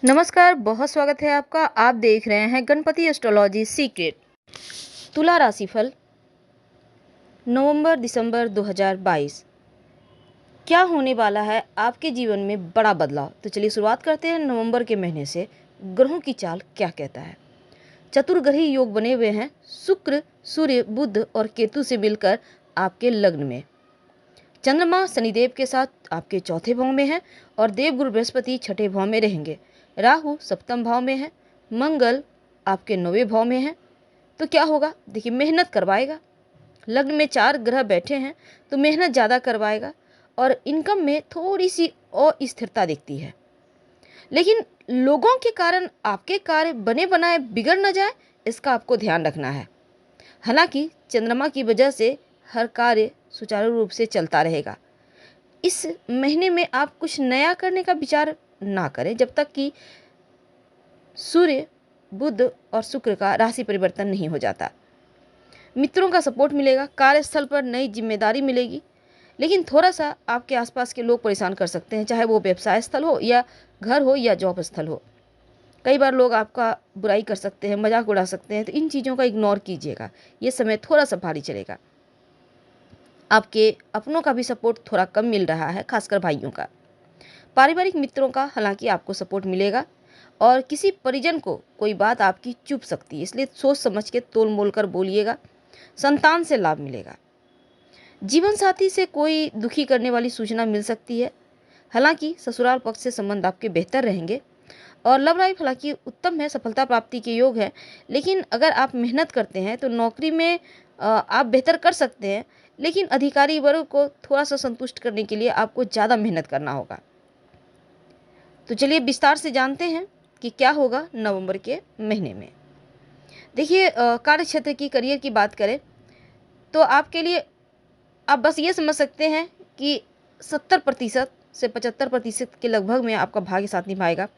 नमस्कार, बहुत स्वागत है आपका। आप देख रहे हैं गणपति एस्ट्रोलॉजी सीक्रेट। तुला राशिफल नवंबर दिसंबर 2022। क्या होने वाला है आपके जीवन में बड़ा बदलाव। तो चलिए शुरुआत करते हैं नवंबर के महीने से। ग्रहों की चाल क्या कहता है। चतुर्ग्रही योग बने हुए हैं। शुक्र, सूर्य, बुध और केतु से मिलकर आपके लग्न में। चंद्रमा शनिदेव के साथ आपके चौथे भाव में है और देवगुरु बृहस्पति छठे भाव में रहेंगे। राहु सप्तम भाव में है। मंगल आपके नौवें भाव में है। तो क्या होगा, देखिए मेहनत करवाएगा। लग्न में 4 ग्रह बैठे हैं तो मेहनत ज़्यादा करवाएगा और इनकम में थोड़ी सी अस्थिरता दिखती है। लेकिन लोगों के कारण आपके कार्य बने बनाए बिगड़ न जाए, इसका आपको ध्यान रखना है। हालांकि चंद्रमा की वजह से हर कार्य सुचारू रूप से चलता रहेगा। इस महीने में आप कुछ नया करने का विचार ना करें जब तक कि सूर्य, बुध और शुक्र का राशि परिवर्तन नहीं हो जाता। मित्रों का सपोर्ट मिलेगा, कार्यस्थल पर नई जिम्मेदारी मिलेगी। लेकिन थोड़ा सा आपके आसपास के लोग परेशान कर सकते हैं, चाहे वो व्यवसाय स्थल हो या घर हो या जॉब स्थल हो। कई बार लोग आपका बुराई कर सकते हैं, मजाक उड़ा सकते हैं, तो इन चीज़ों का इग्नोर कीजिएगा। ये समय थोड़ा सा भारी चलेगा। आपके अपनों का भी सपोर्ट थोड़ा कम मिल रहा है, खासकर भाइयों का। पारिवारिक मित्रों का हालांकि आपको सपोर्ट मिलेगा और किसी परिजन को कोई बात आपकी चुभ सकती है, इसलिए सोच समझ के तोल मोल कर बोलिएगा। संतान से लाभ मिलेगा। जीवन साथी से कोई दुखी करने वाली सूचना मिल सकती है। हालांकि ससुराल पक्ष से संबंध आपके बेहतर रहेंगे और लव लाइफ हालांकि उत्तम है, सफलता प्राप्ति के योग है। लेकिन अगर आप मेहनत करते हैं तो नौकरी में आप बेहतर कर सकते हैं। लेकिन अधिकारी वर्ग को थोड़ा सा संतुष्ट करने के लिए आपको ज़्यादा मेहनत करना होगा। तो चलिए विस्तार से जानते हैं कि क्या होगा नवंबर के महीने में। देखिए कार्य क्षेत्र की, करियर की बात करें तो आपके लिए आप बस ये समझ सकते हैं कि 70% से 75% के लगभग में आपका भाग्य साथ निभाएगा,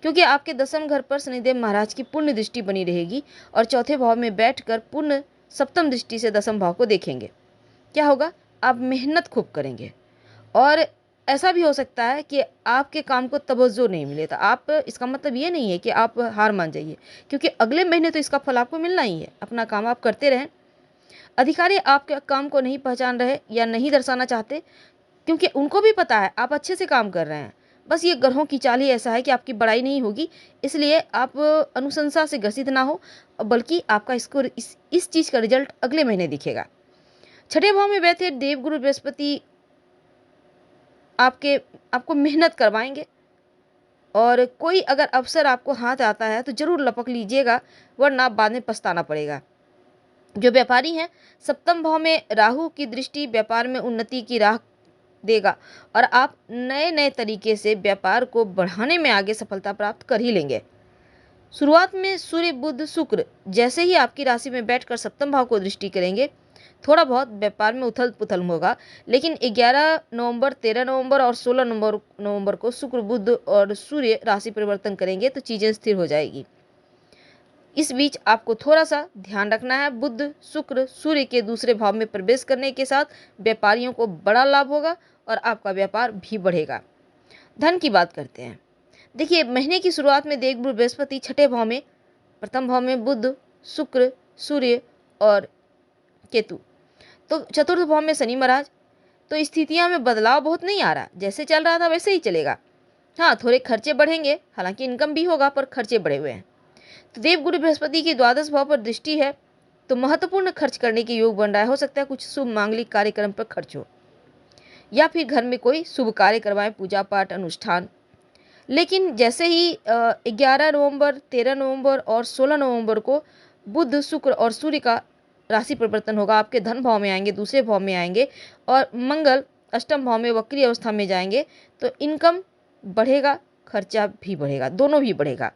क्योंकि आपके दसम घर पर शनिदेव महाराज की पूर्ण दृष्टि बनी रहेगी और चौथे भाव में बैठकर पूर्ण सप्तम दृष्टि से दसम भाव को देखेंगे। क्या होगा, आप मेहनत खूब करेंगे और ऐसा भी हो सकता है कि आपके काम को तवज्जो नहीं मिले। तो आप, इसका मतलब ये नहीं है कि आप हार मान जाइए, क्योंकि अगले महीने तो इसका फल आपको मिलना ही है। अपना काम आप करते रहें। अधिकारी आपके काम को नहीं पहचान रहे या नहीं दर्शाना चाहते, क्योंकि उनको भी पता है आप अच्छे से काम कर रहे हैं। बस ये ग्रहों की चाल ही ऐसा है कि आपकी बड़ाई नहीं होगी, इसलिए आप अनुशंसा से ग्रसित ना हो, बल्कि आपका इसको इस चीज़ का रिजल्ट अगले महीने दिखेगा। छठे भाव में बैठे देवगुरु बृहस्पति आपको मेहनत करवाएंगे और कोई अगर अवसर आपको हाथ आता है तो ज़रूर लपक लीजिएगा, वरना बाद में पछताना पड़ेगा। जो व्यापारी हैं, सप्तम भाव में राहु की दृष्टि व्यापार में उन्नति की राह देगा और आप नए नए तरीके से व्यापार को बढ़ाने में आगे सफलता प्राप्त कर ही लेंगे। शुरुआत में सूर्य, बुध, शुक्र जैसे ही आपकी राशि में बैठकर सप्तम भाव को दृष्टि करेंगे, थोड़ा बहुत व्यापार में उथल पुथल होगा। लेकिन 11 नवंबर, 13 नवंबर और 16 नवंबर को शुक्र, बुध और सूर्य राशि परिवर्तन करेंगे तो चीज़ें स्थिर हो जाएगी। इस बीच आपको थोड़ा सा ध्यान रखना है। बुध, शुक्र, सूर्य के दूसरे भाव में प्रवेश करने के साथ व्यापारियों को बड़ा लाभ होगा और आपका व्यापार भी बढ़ेगा। धन की बात करते हैं। देखिए महीने की शुरुआत में देवगुरु बृहस्पति छठे भाव में, प्रथम भाव में बुध, शुक्र, सूर्य और केतु, तो चतुर्थ भाव में शनि महाराज। तो स्थितियां में बदलाव बहुत नहीं आ रहा, जैसे चल रहा था वैसे ही चलेगा। हाँ, थोड़े खर्चे बढ़ेंगे, हालांकि इनकम भी होगा पर खर्चे बढ़े हुए हैं। तो देवगुरु बृहस्पति की द्वादश भाव पर दृष्टि है, तो महत्वपूर्ण खर्च करने के योग बन रहा है। हो सकता है कुछ शुभ मांगलिक कार्यक्रम पर खर्च हो या फिर घर में कोई शुभ कार्य करवाएं, पूजा पाठ अनुष्ठान। लेकिन जैसे ही 11 नवंबर, 13 नवंबर और 16 नवंबर को बुध, शुक्र और सूर्य का राशि परिवर्तन होगा, आपके धन भाव में आएंगे, दूसरे भाव में आएंगे और मंगल अष्टम भाव में वक्री अवस्था में जाएंगे, तो इनकम बढ़ेगा, खर्चा भी बढ़ेगा, दोनों भी बढ़ेगा।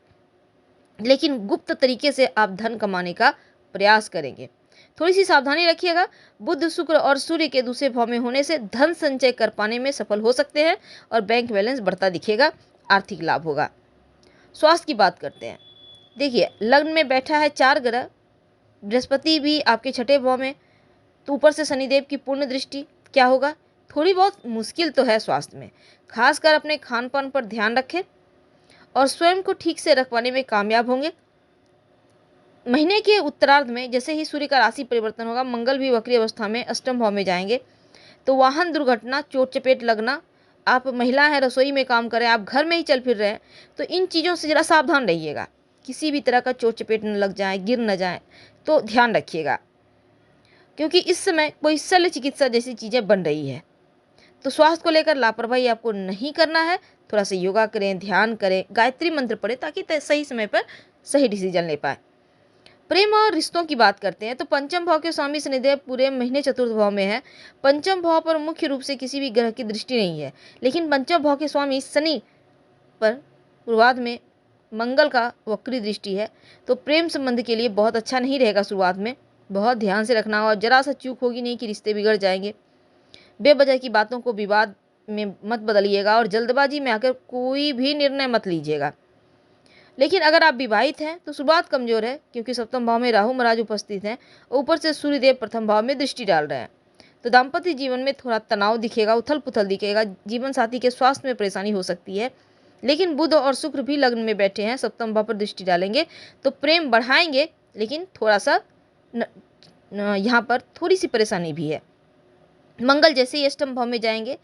लेकिन गुप्त तरीके से आप धन कमाने का प्रयास करेंगे। थोड़ी सी सावधानी रखिएगा। बुध, शुक्र और सूर्य के दूसरे भाव में होने से धन संचय कर पाने में सफल हो सकते हैं और बैंक बैलेंस बढ़ता दिखेगा, आर्थिक लाभ होगा। स्वास्थ्य की बात करते हैं। देखिए लग्न में बैठा है 4 ग्रह, बृहस्पति भी आपके छठे भाव में, तो ऊपर से शनिदेव की पूर्ण दृष्टि। क्या होगा, थोड़ी बहुत मुश्किल तो है स्वास्थ्य में, खासकर अपने खान पान पर ध्यान रखें और स्वयं को ठीक से रख पाने में कामयाब होंगे। महीने के उत्तरार्ध में जैसे ही सूर्य का राशि परिवर्तन होगा, मंगल भी वक्री अवस्था में अष्टम भाव में जाएंगे, तो वाहन दुर्घटना, चोट चपेट लगना, आप महिला हैं, रसोई में काम करें, आप घर में ही चल फिर रहे हैं, तो इन चीज़ों से ज़रा सावधान रहिएगा। किसी भी तरह का चोट चपेट न लग जाए, गिर न जाए, तो ध्यान रखिएगा, क्योंकि इस समय कोई शल्य चिकित्सा जैसी चीज़ें बन रही है। तो स्वास्थ्य को लेकर लापरवाही आपको नहीं करना है। थोड़ा सा योगा करें, ध्यान करें, गायत्री मंत्र पढ़ें, ताकि सही समय पर सही डिसीजन ले पाए। प्रेम और रिश्तों की बात करते हैं तो पंचम भाव के स्वामी शनिदेव पूरे महीने चतुर्थ भाव में है। पंचम भाव पर मुख्य रूप से किसी भी ग्रह की दृष्टि नहीं है, लेकिन पंचम भाव के स्वामी शनि पर शुरुआत में मंगल का वक्री दृष्टि है, तो प्रेम संबंध के लिए बहुत अच्छा नहीं रहेगा। शुरुआत में बहुत ध्यान से रखना, और जरा सा चूक होगी नहीं कि रिश्ते बिगड़ जाएंगे। बेवजह की बातों को विवाद में मत बदलिएगा, और जल्दबाजी में आकर कोई भी निर्णय मत लीजिएगा। लेकिन अगर आप विवाहित हैं तो शुरुआत कमजोर है, क्योंकि सप्तम भाव में राहु महाराज उपस्थित हैं, ऊपर से सूर्यदेव प्रथम भाव में दृष्टि डाल रहे हैं। तो दाम्पत्य जीवन में थोड़ा तनाव दिखेगा, उथल पुथल दिखेगा, जीवन साथी के स्वास्थ्य में परेशानी हो सकती है। लेकिन बुध और शुक्र भी लग्न में बैठे हैं, सप्तम भाव पर दृष्टि डालेंगे, तो प्रेम बढ़ाएंगे, लेकिन थोड़ा सा यहाँ पर थोड़ी सी परेशानी भी है। मंगल जैसे ही अष्टम भाव में जाएंगे,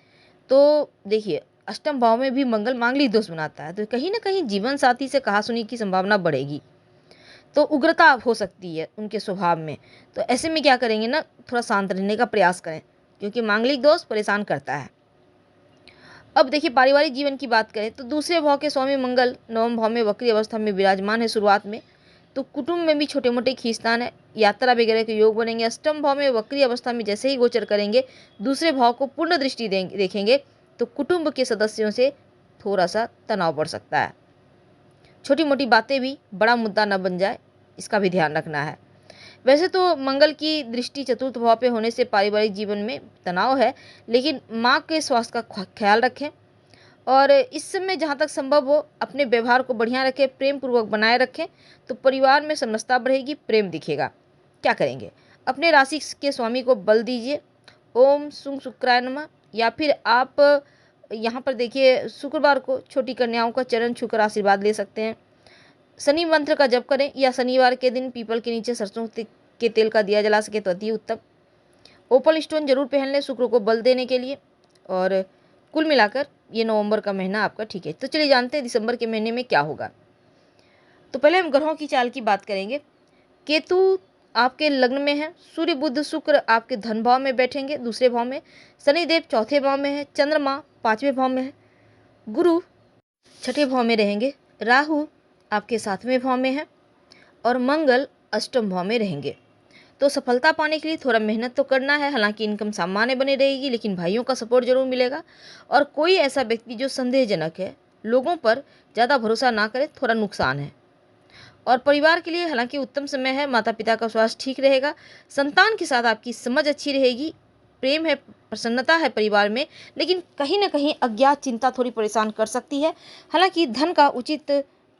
तो देखिए अष्टम भाव में भी मंगल मांगलिक दोष बनाता है, तो कहीं ना कहीं जीवन साथी से कहासुनी की संभावना बढ़ेगी, तो उग्रता हो सकती है उनके स्वभाव में। तो ऐसे में क्या करेंगे ना, थोड़ा शांत रहने का प्रयास करें, क्योंकि मांगलिक दोष परेशान करता है। अब देखिए पारिवारिक जीवन की बात करें तो दूसरे भाव के स्वामी मंगल नवम भाव में वक्री अवस्था में विराजमान है शुरुआत में, तो कुटुंब में भी छोटे मोटे खींचतान है, यात्रा वगैरह के योग बनेंगे। अष्टम भाव में वक्री अवस्था में जैसे ही गोचर करेंगे, दूसरे भाव को पूर्ण दृष्टि देखेंगे, तो कुटुंब के सदस्यों से थोड़ा सा तनाव बढ़ सकता है। छोटी मोटी बातें भी बड़ा मुद्दा न बन जाए, इसका भी ध्यान रखना है। वैसे तो मंगल की दृष्टि चतुर्थ भाव पे होने से पारिवारिक जीवन में तनाव है, लेकिन माँ के स्वास्थ्य का ख्याल रखें, और इस समय जहाँ तक संभव हो अपने व्यवहार को बढ़िया रखें, प्रेम पूर्वक बनाए रखें, तो परिवार में समरसता बढ़ेगी, प्रेम दिखेगा। क्या करेंगे, अपने राशि के स्वामी को बल दीजिए, ओम सुं शुक्राय नमः, या फिर आप यहाँ पर देखिए शुक्रवार को छोटी कन्याओं का चरण छूकर आशीर्वाद ले सकते हैं। शनि मंत्र का जप करें, या शनिवार के दिन पीपल के नीचे सरसों के तेल का दिया जला सके तो अति उत्तम। ओपल स्टोन जरूर पहन लें शुक्र को बल देने के लिए। और कुल मिलाकर ये नवंबर का महीना आपका ठीक है। तो चलिए जानते हैं दिसंबर के महीने में क्या होगा। तो पहले हम ग्रहों की चाल की बात करेंगे। केतु आपके लग्न में है, सूर्य बुध शुक्र आपके धन भाव में बैठेंगे दूसरे भाव में, शनिदेव चौथे भाव में है, चंद्रमा पांचवें भाव में है, गुरु छठे भाव में रहेंगे, राहु आपके सातवें भाव में है, और मंगल अष्टम भाव में रहेंगे। तो सफलता पाने के लिए थोड़ा मेहनत तो करना है, हालांकि इनकम सामान्य बनी रहेगी, लेकिन भाइयों का सपोर्ट जरूर मिलेगा। और कोई ऐसा व्यक्ति जो संदेहजनक है, लोगों पर ज़्यादा भरोसा ना करें, थोड़ा नुकसान है। और परिवार के लिए हालांकि उत्तम समय है, माता पिता का स्वास्थ्य ठीक रहेगा, संतान के साथ आपकी समझ अच्छी रहेगी, प्रेम है, प्रसन्नता है परिवार में, लेकिन कहीं ना कहीं अज्ञात चिंता थोड़ी परेशान कर सकती है। हालांकि धन का उचित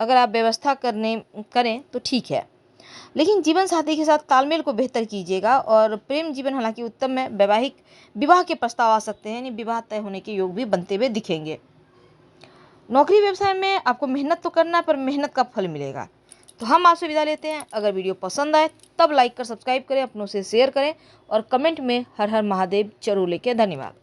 अगर आप व्यवस्था करें तो ठीक है, लेकिन जीवन साथी के साथ तालमेल को बेहतर कीजिएगा। और प्रेम जीवन हालांकि उत्तम है, वैवाहिक विवाह के प्रस्ताव आ सकते हैं, यानी विवाह तय होने के योग भी बनते हुए दिखेंगे। नौकरी व्यवसाय में आपको मेहनत तो करना है, पर मेहनत का फल मिलेगा। तो हम आपसे विदा लेते हैं। अगर वीडियो पसंद आए तब लाइक कर सब्सक्राइब करें, अपनों से शेयर करें, और कमेंट में हर हर महादेव जरूर लिखें। धन्यवाद।